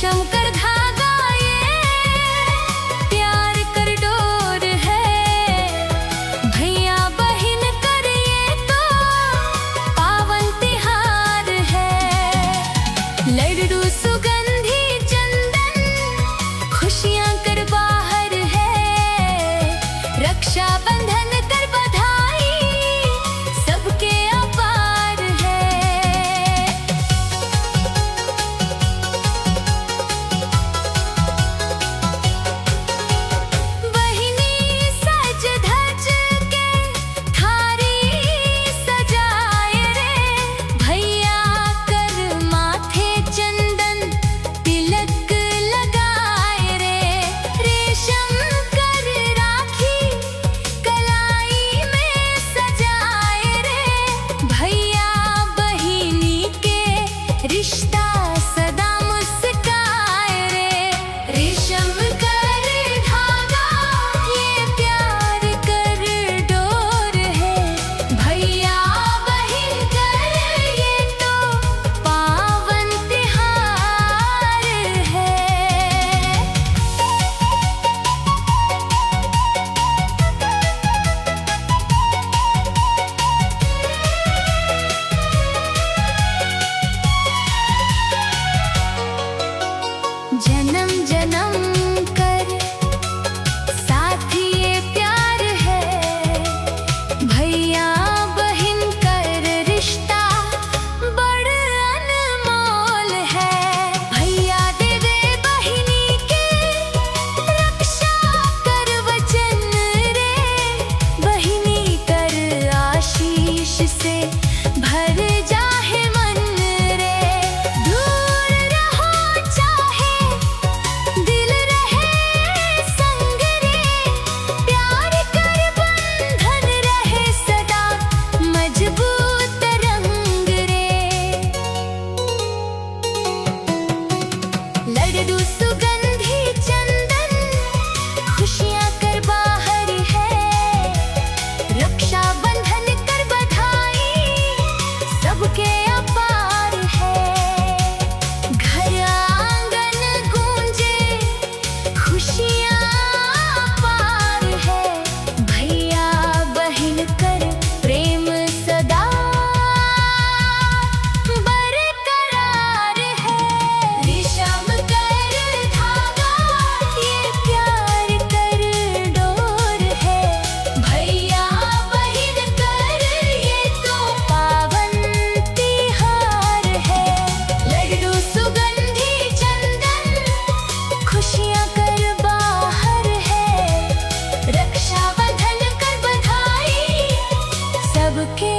रेशम कर धागा ये प्यार कर डोर है। भैया बहन कर ये तो पावन तिहार है। लड्डू सुगंधी चंदन खुशियाँ कर बाहर है। रक्षा बंधन कर बधाई सबके अपार है। बहिनी सज धज के थारी सजाए रे। भैया कर माथे चंदन तिलक लगाए रे। रेशम कर राखी कलाई में सजाए रे। भैया बहिनी के रिश्ता सदा मुस्काए रे। रेशम कर धागा ये प्यार कर डोर है। भैया बहन कर ये तो पावन तिहार है। जन्म जन्म कर साथ ये प्यार है। भैया बहन कर रिश्ता बड़ अनमोल है। भैया देवे बहिनी के रक्षा कर वचन रे। बहिनी कर आशीष से भर जाहे मन रे। दूर रहो चाहे दिल रहे संग रे। प्यार कर बंधन रहे सदा मजबूत रंग रे। लड्डू सुगंधी चंदन खुशियाँ कर बाहर है। रक्षा बंधन कर बधाई सबके अपार है। घर आंगन गूंजे खुशियाँ पार है। भैया बहन कर प्रेम सदा बरकरार है। रेशम कर धागा ये प्यार कर डोर है। भैया बहन कर ये तो पावन तिहार है। लड्डू सुगंधी चंदन खुशियाँ कर बाहर है। रक्षा बंधन कर बधाई सबके